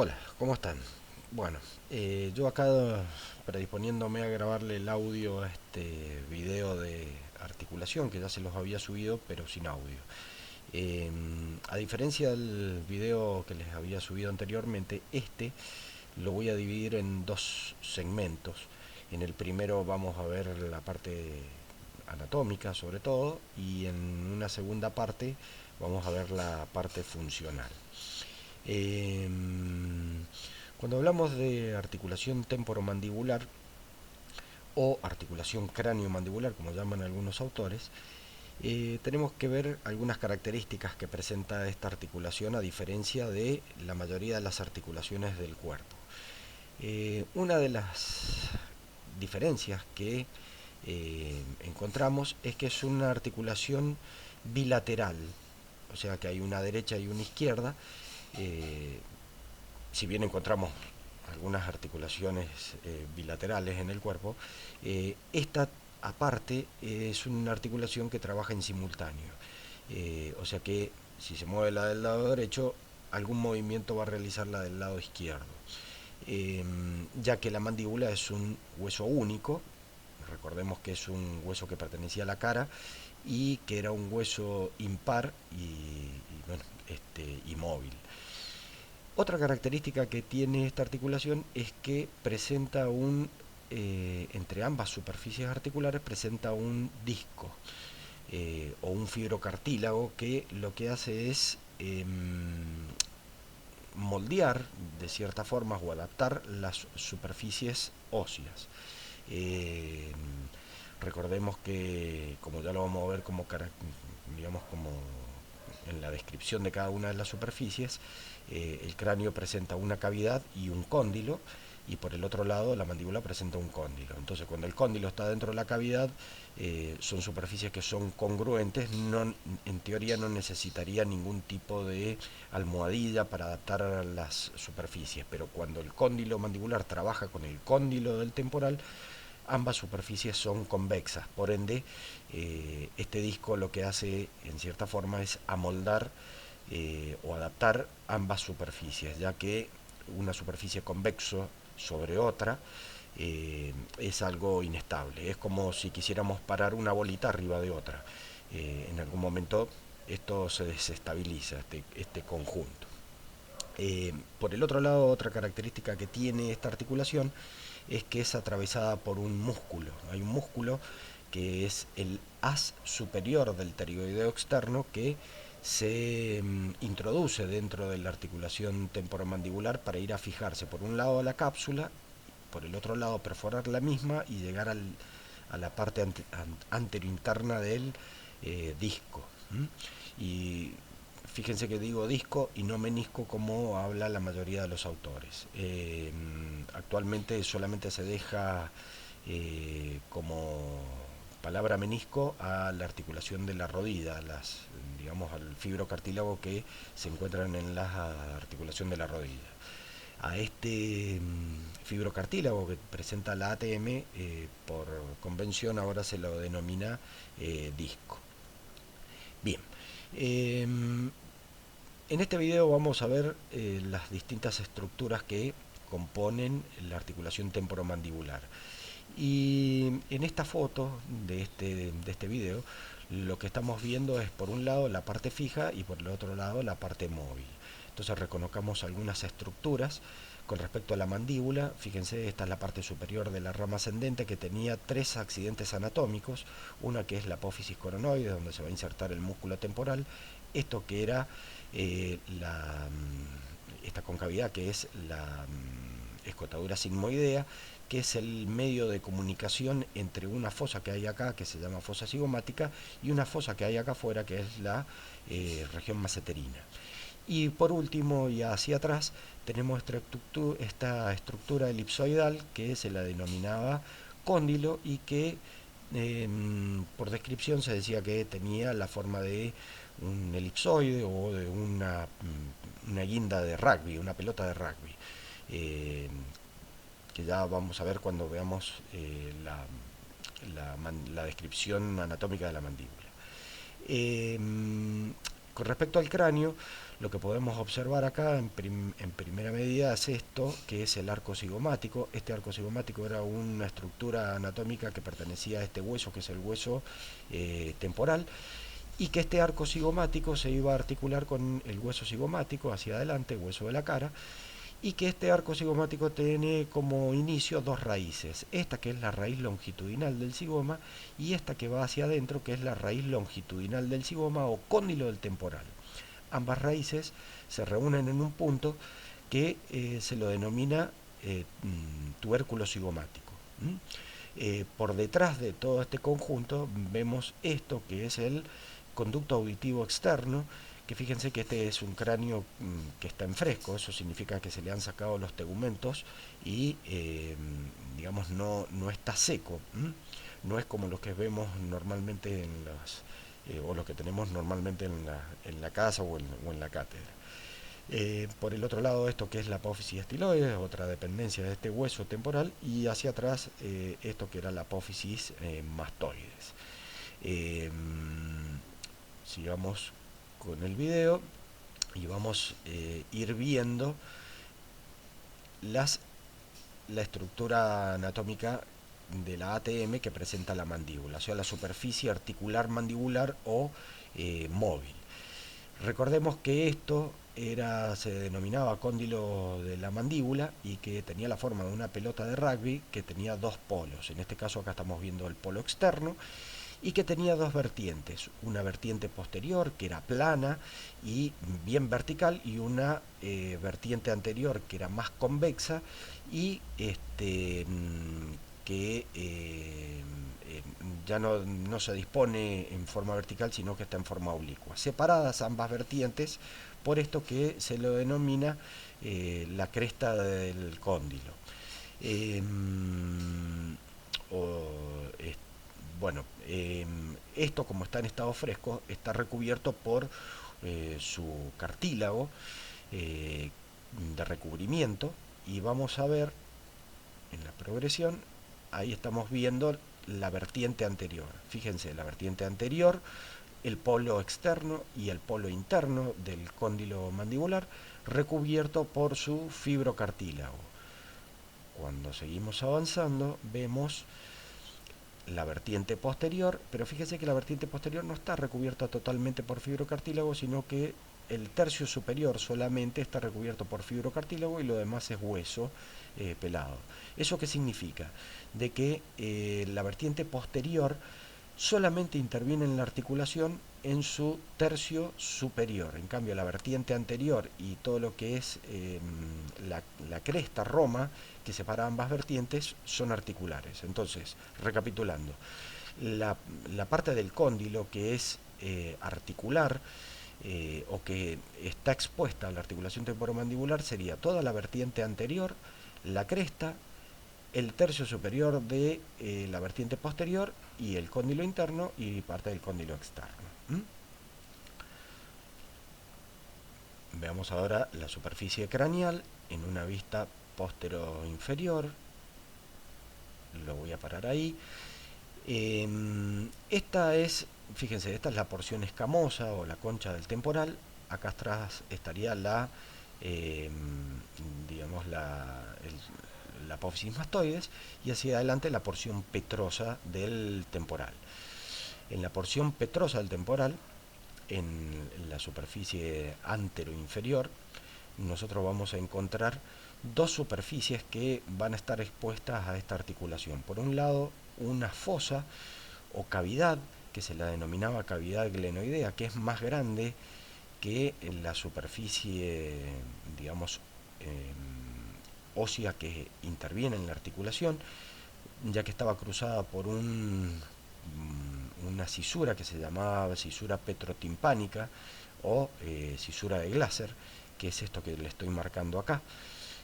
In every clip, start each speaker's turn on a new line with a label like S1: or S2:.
S1: Hola, ¿cómo están? Bueno, yo acá predisponiéndome a grabarle el audio a este video de articulación que ya se los había subido pero sin audio. A diferencia del video que les había subido anteriormente, este lo voy a dividir en dos segmentos. En el primero vamos a ver la parte anatómica sobre todo y en una segunda parte vamos a ver la parte funcional. Cuando hablamos de articulación temporomandibular o articulación cráneo-mandibular, como llaman algunos autores, tenemos que ver algunas características que presenta esta articulación a diferencia de la mayoría de las articulaciones del cuerpo. Una de las diferencias que encontramos es que es una articulación bilateral, o sea que hay una derecha y una izquierda. eh, si bien encontramos algunas articulaciones bilaterales en el cuerpo, esta aparte es una articulación que trabaja en simultáneo. O sea que si se mueve la del lado derecho, algún movimiento va a realizar la del lado izquierdo. Ya que la mandíbula es un hueso único, recordemos que es un hueso que pertenecía a la cara y que era un hueso impar bueno, y móvil. Otra característica que tiene esta articulación es que presenta entre ambas superficies articulares presenta un disco o un fibrocartílago que lo que hace es moldear de cierta forma o adaptar las superficies óseas. Eh, Recordemos que, como ya lo vamos a ver digamos como en la descripción de cada una de las superficies, el cráneo presenta una cavidad y un cóndilo, y por el otro lado la mandíbula presenta un cóndilo. Entonces, cuando el cóndilo está dentro de la cavidad, son superficies que son congruentes, no, en teoría no necesitaría ningún tipo de almohadilla para adaptar a las superficies, pero cuando el cóndilo mandibular trabaja con el cóndilo del temporal, ambas superficies son convexas, por ende este disco lo que hace en cierta forma es amoldar o adaptar ambas superficies, ya que una superficie convexo sobre otra es algo inestable, es como si quisiéramos parar una bolita arriba de otra. En algún momento esto se desestabiliza, este conjunto. Por el otro lado, otra característica que tiene esta articulación es que es atravesada por un músculo. Hay un músculo que es el haz superior del pterigoideo externo que se introduce dentro de la articulación temporomandibular para ir a fijarse por un lado a la cápsula, por el otro lado perforar la misma y llegar a la parte anterointerna del disco. Y fíjense que digo disco y no menisco como habla la mayoría de los autores. Actualmente solamente se deja como palabra menisco a la articulación de la rodilla, digamos al fibrocartílago que se encuentran en la articulación de la rodilla. A este fibrocartílago que presenta la ATM, por convención ahora se lo denomina disco. Bien, en este video vamos a ver las distintas estructuras que componen la articulación temporomandibular. Y en esta foto de este video, lo que estamos viendo es por un lado la parte fija y por el otro lado la parte móvil. Entonces reconozcamos algunas estructuras. Con respecto a la mandíbula, fíjense, esta es la parte superior de la rama ascendente que tenía tres accidentes anatómicos. Una que es la apófisis coronoide, donde se va a insertar el músculo temporal. Esto que era esta concavidad que es la escotadura sigmoidea, que es el medio de comunicación entre una fosa que hay acá, que se llama fosa cigomática, y una fosa que hay acá afuera, que es la región maseterina. Y por último, y hacia atrás, tenemos esta estructura elipsoidal que se la denominaba cóndilo y que por descripción se decía que tenía la forma de un elipsoide o de una guinda de rugby, una pelota de rugby, eh, que ya vamos a ver cuando veamos la descripción anatómica de la mandíbula. Eh, Con respecto al cráneo, lo que podemos observar acá en primera medida es esto, que es el arco cigomático. Este arco cigomático era una estructura anatómica que pertenecía a este hueso, que es el hueso temporal, y que este arco cigomático se iba a articular con el hueso cigomático hacia adelante, hueso de la cara, y que este arco cigomático tiene como inicio dos raíces, esta que es la raíz longitudinal del cigoma y esta que va hacia adentro, que es la raíz longitudinal del cigoma o cóndilo del temporal. Ambas raíces se reúnen en un punto que se lo denomina tubérculo cigomático. Por detrás de todo este conjunto vemos esto que es el conducto auditivo externo, que fíjense que este es un cráneo que está en fresco, eso significa que se le han sacado los tegumentos y digamos no está seco, no es como los que vemos normalmente en las o los que tenemos normalmente en la casa o en la cátedra. Por el otro lado, esto que es la apófisis estiloides, otra dependencia de este hueso temporal, y hacia atrás esto que era la apófisis mastoides. Sigamos con el video y vamos a ir viendo la estructura anatómica de la ATM que presenta la mandíbula, o sea, la superficie articular mandibular o móvil. Recordemos que esto se denominaba cóndilo de la mandíbula y que tenía la forma de una pelota de rugby que tenía dos polos. En este caso acá estamos viendo el polo externo y que tenía dos vertientes, una vertiente posterior que era plana y bien vertical y una vertiente anterior que era más convexa y que ya no se dispone en forma vertical sino que está en forma oblicua, separadas ambas vertientes por esto que se lo denomina la cresta del cóndilo. O, bueno, esto como está en estado fresco está recubierto por su cartílago de recubrimiento y vamos a ver en la progresión, ahí estamos viendo la vertiente anterior. Fíjense, la vertiente anterior, el polo externo y el polo interno del cóndilo mandibular recubierto por su fibrocartílago. Cuando seguimos avanzando vemos la vertiente posterior, pero fíjense que la vertiente posterior no está recubierta totalmente por fibrocartílago, sino que el tercio superior solamente está recubierto por fibrocartílago y lo demás es hueso pelado. ¿Eso qué significa? De que la vertiente posterior solamente interviene en la articulación en su tercio superior. En cambio, la vertiente anterior y todo lo que es la cresta roma que separa ambas vertientes son articulares. Entonces, recapitulando, la parte del cóndilo que es articular o que está expuesta a la articulación temporomandibular sería toda la vertiente anterior, la cresta, el tercio superior de la vertiente posterior y el cóndilo interno y parte del cóndilo externo. Veamos ahora la superficie craneal en una vista postero-inferior. Lo voy a parar ahí. Fíjense, esta es la porción escamosa o la concha del temporal. Acá atrás estaría digamos, la apófisis mastoides y hacia adelante la porción petrosa del temporal. En la porción petrosa del temporal, en la superficie antero-inferior, nosotros vamos a encontrar dos superficies que van a estar expuestas a esta articulación. Por un lado, una fosa o cavidad, que se la denominaba cavidad glenoidea, que es más grande que la superficie, digamos, ósea que interviene en la articulación, ya que estaba cruzada por una cisura que se llamaba cisura petrotimpánica o cisura de Glaser, que es esto que le estoy marcando acá,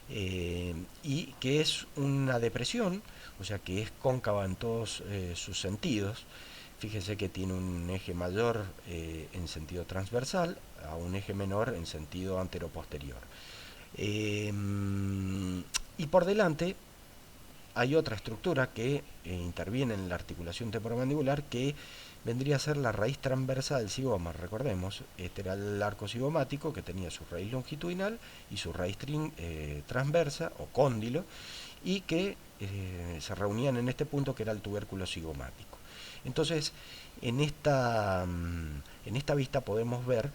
S1: y que es una depresión, o sea que es cóncava en todos sus sentidos. Fíjense que tiene un eje mayor en sentido transversal a un eje menor en sentido anteroposterior. Y por delante hay otra estructura que interviene en la articulación temporomandibular que vendría a ser la raíz transversa del zigoma. Recordemos, este era el arco zigomático que tenía su raíz longitudinal y su raíz transversa o cóndilo, y que se reunían en este punto que era el tubérculo zigomático. Entonces, en esta vista podemos ver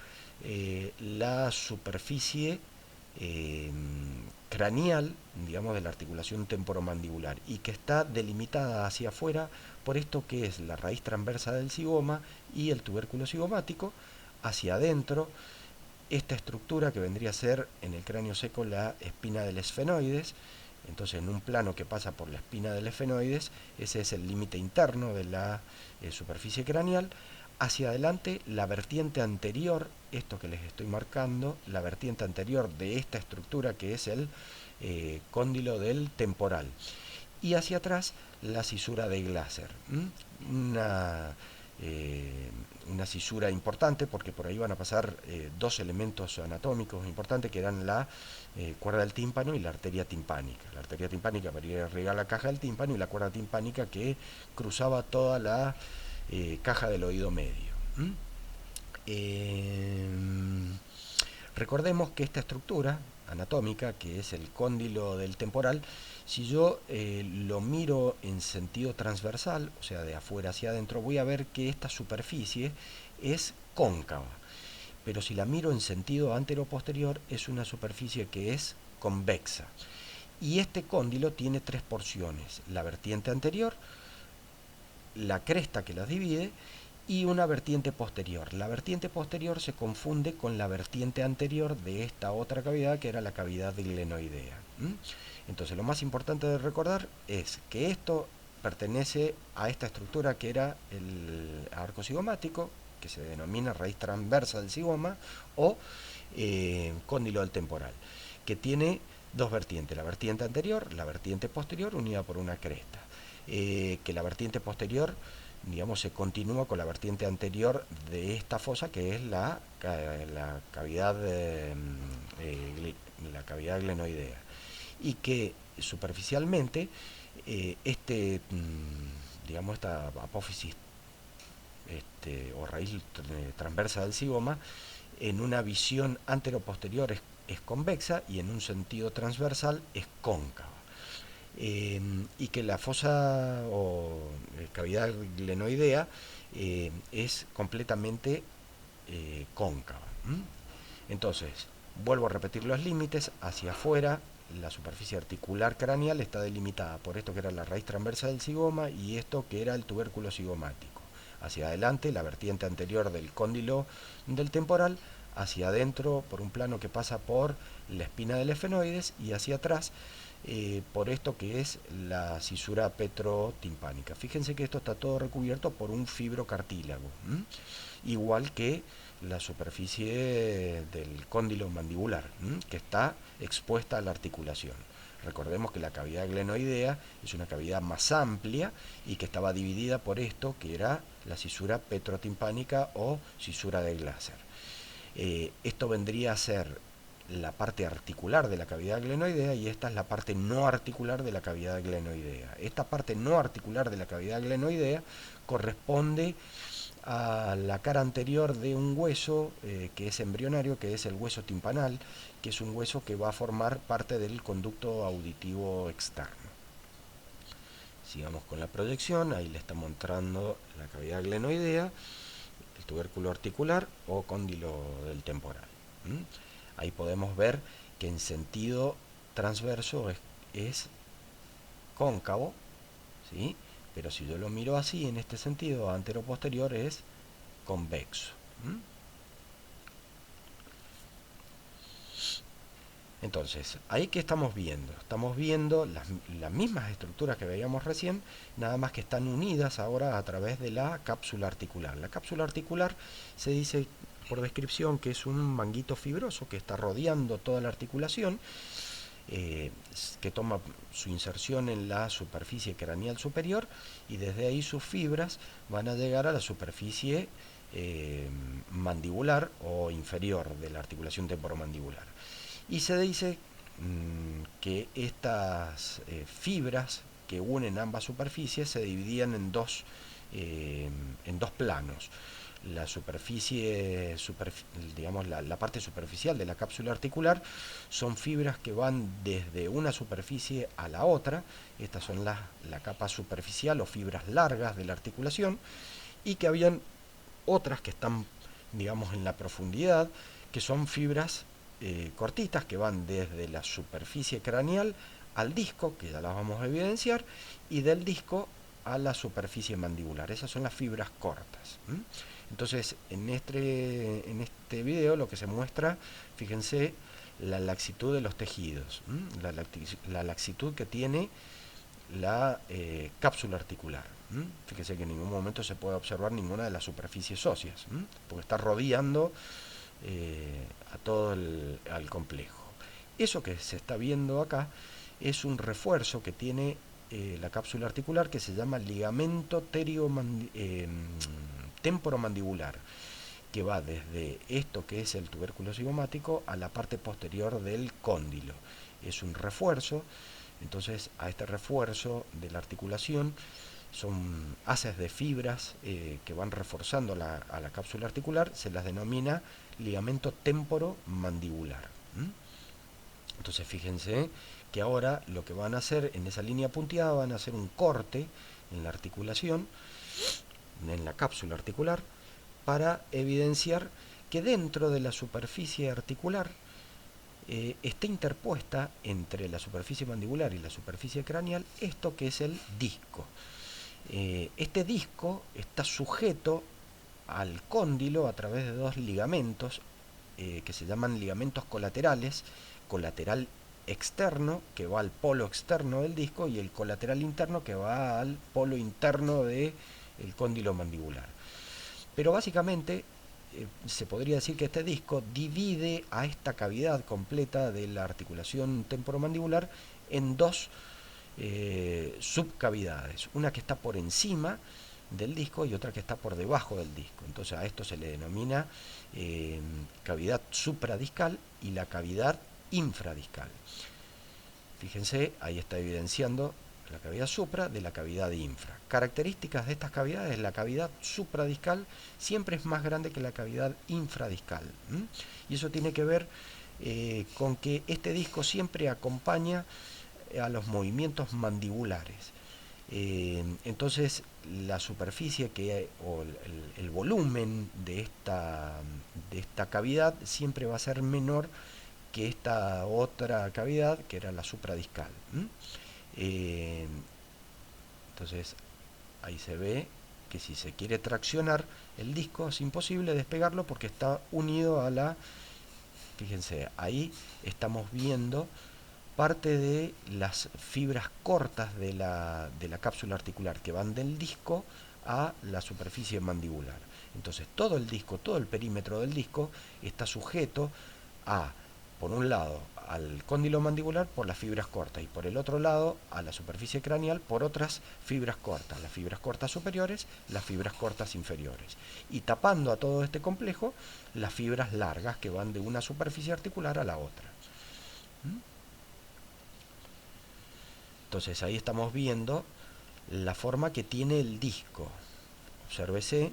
S1: la superficie eh, craneal, digamos, de la articulación temporomandibular, y que está delimitada hacia afuera por esto que es la raíz transversa del zigoma y el tubérculo zigomático. Hacia adentro, esta estructura que vendría a ser en el cráneo seco la espina del esfenoides. Entonces, en un plano que pasa por la espina del esfenoides, ese es el límite interno de la superficie craneal. Hacia adelante, la vertiente anterior, esto que les estoy marcando, la vertiente anterior de esta estructura que es el cóndilo del temporal. Y hacia atrás, la cisura de Glaser. Una, una cisura importante, porque por ahí van a pasar dos elementos anatómicos importantes, que eran la cuerda del tímpano y la arteria timpánica. La arteria timpánica para ir a irrigar la caja del tímpano, y la cuerda timpánica que cruzaba toda la caja del oído medio. Recordemos que esta estructura anatómica, que es el cóndilo del temporal, si yo lo miro en sentido transversal, o sea, de afuera hacia adentro, voy a ver que esta superficie es cóncava. Pero si la miro en sentido antero-posterior, es una superficie que es convexa. Y este cóndilo tiene tres porciones: la vertiente anterior, la cresta que las divide, y una vertiente posterior. La vertiente posterior se confunde con la vertiente anterior de esta otra cavidad, que era la cavidad glenoidea. Entonces, lo más importante de recordar es que esto pertenece a esta estructura que era el arco zigomático, que se denomina raíz transversa del zigoma, o cóndilo del temporal, que tiene dos vertientes: la vertiente anterior, la vertiente posterior, unida por una cresta. Que la vertiente posterior, digamos, se continúa con la vertiente anterior de esta fosa, que es la cavidad la cavidad glenoidea, y que superficialmente digamos, esta apófisis o raíz transversa del zigoma, en una visión antero-posterior es convexa, y en un sentido transversal es cóncava. Y que la fosa o cavidad glenoidea es completamente cóncava. Entonces, vuelvo a repetir los límites. Hacia afuera, la superficie articular craneal está delimitada por esto que era la raíz transversa del zigoma y esto que era el tubérculo zigomático. Hacia adelante, la vertiente anterior del cóndilo del temporal. Hacia adentro, por un plano que pasa por la espina del esfenoides, y hacia atrás, por esto que es la cisura petrotimpánica. Fíjense que esto está todo recubierto por un fibrocartílago, igual que la superficie del cóndilo mandibular, que está expuesta a la articulación. Recordemos que la cavidad glenoidea es una cavidad más amplia y que estaba dividida por esto que era la cisura petrotimpánica o cisura de Glaser. Esto vendría a ser la parte articular de la cavidad glenoidea, y esta es la parte no articular de la cavidad glenoidea. Esta parte no articular de la cavidad glenoidea corresponde a la cara anterior de un hueso que es embrionario, que es el hueso timpanal, que es un hueso que va a formar parte del conducto auditivo externo. Sigamos con la proyección. Ahí le está mostrando la cavidad glenoidea, el tubérculo articular o cóndilo del temporal. Ahí podemos ver que en sentido transverso es cóncavo, ¿sí? Pero si yo lo miro así, en este sentido, antero-posterior, es convexo. Entonces, ahí que estamos viendo las mismas estructuras que veíamos recién, nada más que están unidas ahora a través de la cápsula articular. La cápsula articular se dice por descripción que es un manguito fibroso que está rodeando toda la articulación, que toma su inserción en la superficie craneal superior, y desde ahí sus fibras van a llegar a la superficie mandibular o inferior de la articulación temporomandibular. Y se dice que estas fibras que unen ambas superficies se dividían en dos en dos planos. La superficie, digamos la parte superficial de la cápsula articular, son fibras que van desde una superficie a la otra. Estas son la capa superficial o fibras largas de la articulación, y que habían otras que están, digamos, en la profundidad, que son fibras cortitas, que van desde la superficie craneal al disco, que ya las vamos a evidenciar, y del disco a la superficie mandibular. Esas son las fibras cortas. Entonces, en este video lo que se muestra, fíjense, la laxitud de los tejidos, la laxitud que tiene la cápsula articular. Fíjense que en ningún momento se puede observar ninguna de las superficies óseas, porque está rodeando a todo al complejo. Eso que se está viendo acá es un refuerzo que tiene la cápsula articular, que se llama ligamento temporomandibular, que va desde esto que es el tubérculo cigomático a la parte posterior del cóndilo. Es un refuerzo. Entonces, a este refuerzo de la articulación son haces de fibras que van reforzando a la cápsula articular, se las denomina ligamento temporomandibular. Entonces, fíjense que ahora lo que van a hacer en esa línea punteada, van a hacer un corte en la articulación, en la cápsula articular, para evidenciar que dentro de la superficie articular está interpuesta entre la superficie mandibular y la superficie craneal esto que es el disco. Este disco está sujeto al cóndilo a través de dos ligamentos que se llaman ligamentos colaterales: colateral externo, que va al polo externo del disco, y el colateral interno, que va al polo interno del cóndilo mandibular. Pero básicamente se podría decir que este disco divide a esta cavidad completa de la articulación temporomandibular en dos subcavidades, una que está por encima del disco y otra que está por debajo del disco. Entonces a esto se le denomina cavidad supradiscal y la cavidad infradiscal. Fíjense, ahí está evidenciando la cavidad supra de la cavidad infra. Características de estas cavidades: la cavidad supradiscal siempre es más grande que la cavidad infradiscal. Y eso tiene que ver con que este disco siempre acompaña a los movimientos mandibulares. Entonces la superficie o el volumen de esta cavidad siempre va a ser menor que esta otra cavidad, que era la supradiscal. Entonces ahí se ve que si se quiere traccionar el disco es imposible despegarlo porque está unido a la... Fíjense, ahí estamos viendo parte de las fibras cortas de la cápsula articular que van del disco a la superficie mandibular. Entonces todo el disco, todo el perímetro del disco está sujeto a, por un lado, al cóndilo mandibular por las fibras cortas, y por el otro lado a la superficie craneal por otras fibras cortas, las fibras cortas superiores, las fibras cortas inferiores, y tapando a todo este complejo las fibras largas que van de una superficie articular a la otra. Entonces ahí estamos viendo la forma que tiene el disco. Obsérvese,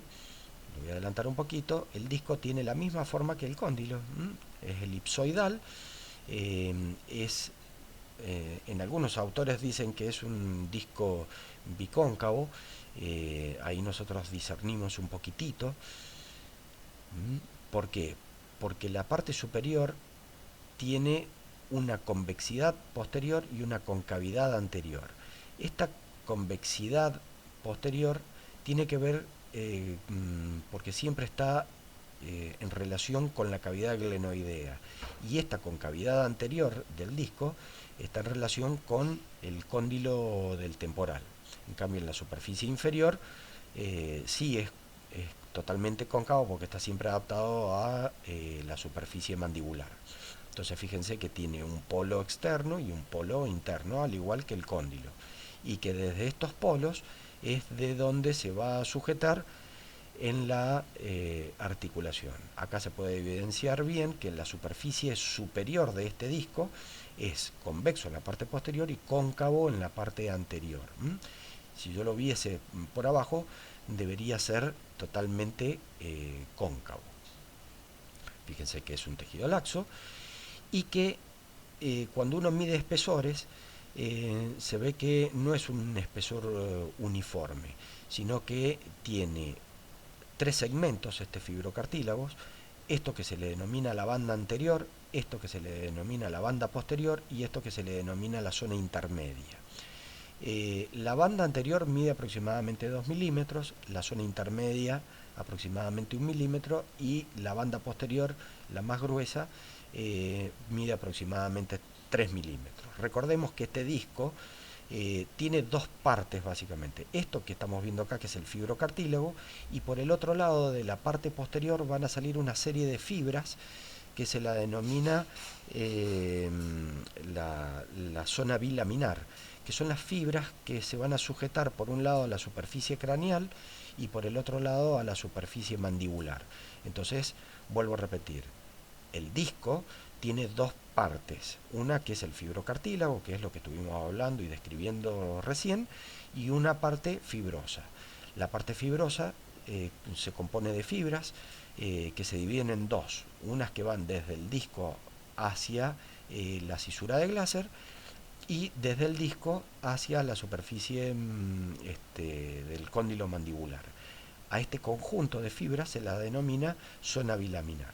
S1: lo voy a adelantar un poquito, el disco tiene la misma forma que el cóndilo, es elipsoidal. En algunos autores dicen que es un disco bicóncavo. Ahí nosotros discernimos un poquitito. ¿Por qué? Porque la parte superior tiene una convexidad posterior y una concavidad anterior. Esta convexidad posterior tiene que ver porque siempre está en relación con la cavidad glenoidea, y esta concavidad anterior del disco está en relación con el cóndilo del temporal. En cambio, en la superficie inferior sí es totalmente cóncavo porque está siempre adaptado a la superficie mandibular. Entonces fíjense que tiene un polo externo y un polo interno, al igual que el cóndilo, y que desde estos polos es de donde se va a sujetar en la articulación. Acá se puede evidenciar bien que la superficie superior de este disco es convexo en la parte posterior y cóncavo en la parte anterior. Si yo lo viese por abajo, debería ser totalmente cóncavo. Fíjense que es un tejido laxo y que cuando uno mide espesores se ve que no es un espesor uniforme, sino que tiene tres segmentos este fibrocartílago, esto que se le denomina la banda anterior, esto que se le denomina la banda posterior y esto que se le denomina la zona intermedia. La banda anterior mide aproximadamente 2 milímetros, la zona intermedia aproximadamente 1 milímetro y la banda posterior, la más gruesa, mide aproximadamente 3 milímetros. Recordemos que este disco tiene dos partes básicamente. Esto que estamos viendo acá, que es el fibrocartílago, y por el otro lado de la parte posterior van a salir una serie de fibras que se la denomina la zona bilaminar, que son las fibras que se van a sujetar por un lado a la superficie craneal y por el otro lado a la superficie mandibular. Entonces, vuelvo a repetir, el disco tiene dos partes, una que es el fibrocartílago, que es lo que estuvimos hablando y describiendo recién, y una parte fibrosa. La parte fibrosa se compone de fibras que se dividen en dos, unas que van desde el disco hacia la cisura de Glaser y desde el disco hacia la superficie del cóndilo mandibular. A este conjunto de fibras se la denomina zona bilaminar.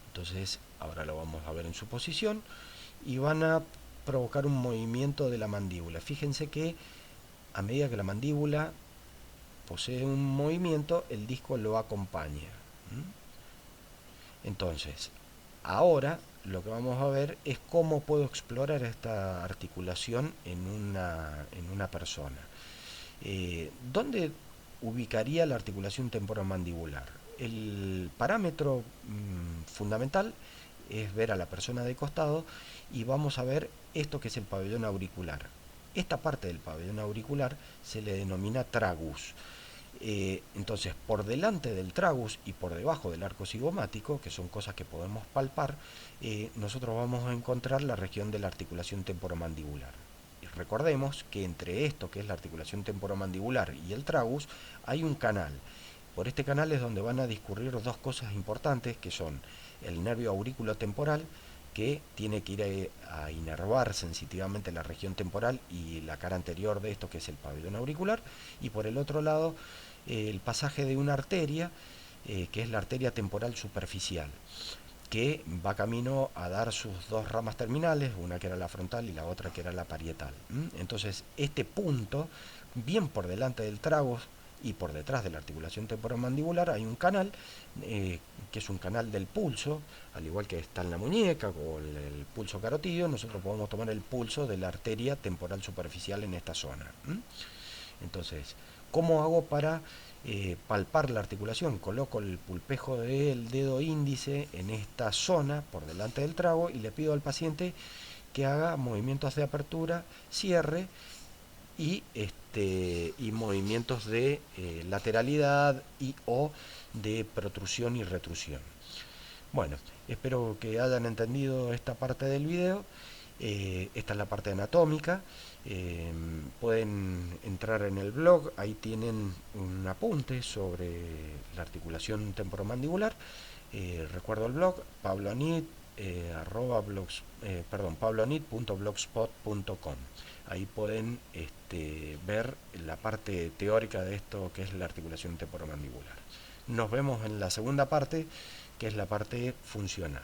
S1: Entonces, ahora lo vamos a ver en su posición y van a provocar un movimiento de la mandíbula. Fíjense que a medida que la mandíbula posee un movimiento, el disco lo acompaña. Entonces, ahora lo que vamos a ver es cómo puedo explorar esta articulación en una persona. ¿Dónde ubicaría la articulación temporomandibular? El parámetro fundamental es ver a la persona de costado y vamos a ver esto que es el pabellón auricular. Esta parte del pabellón auricular se le denomina tragus. Entonces, por delante del tragus y por debajo del arco cigomático, que son cosas que podemos palpar, nosotros vamos a encontrar la región de la articulación temporomandibular. Recordemos que entre esto, que es la articulación temporomandibular, y el tragus, hay un canal. Por este canal es donde van a discurrir dos cosas importantes, que son el nervio aurículo-temporal, que tiene que ir a inervar sensitivamente la región temporal y la cara anterior de esto, que es el pabellón auricular, y por el otro lado, el pasaje de una arteria, que es la arteria temporal superficial, que va camino a dar sus dos ramas terminales, una que era la frontal y la otra que era la parietal. Entonces, este punto, bien por delante del tragus y por detrás de la articulación temporomandibular, hay un canal, que es un canal del pulso, al igual que está en la muñeca o el pulso carotídeo. Nosotros podemos tomar el pulso de la arteria temporal superficial en esta zona. Entonces, ¿cómo hago para palpar la articulación? Coloco el pulpejo del dedo índice en esta zona por delante del trago y le pido al paciente que haga movimientos de apertura, cierre y movimientos de lateralidad y o de protrusión y retrusión. Bueno, espero que hayan entendido esta parte del video. Esta es la parte anatómica. Pueden entrar en el blog, ahí tienen un apunte sobre la articulación temporomandibular. Recuerdo el blog, pabloanit.blogspot.com. Ahí pueden ver la parte teórica de esto que es la articulación temporomandibular. Nos vemos en la segunda parte, que es la parte funcional.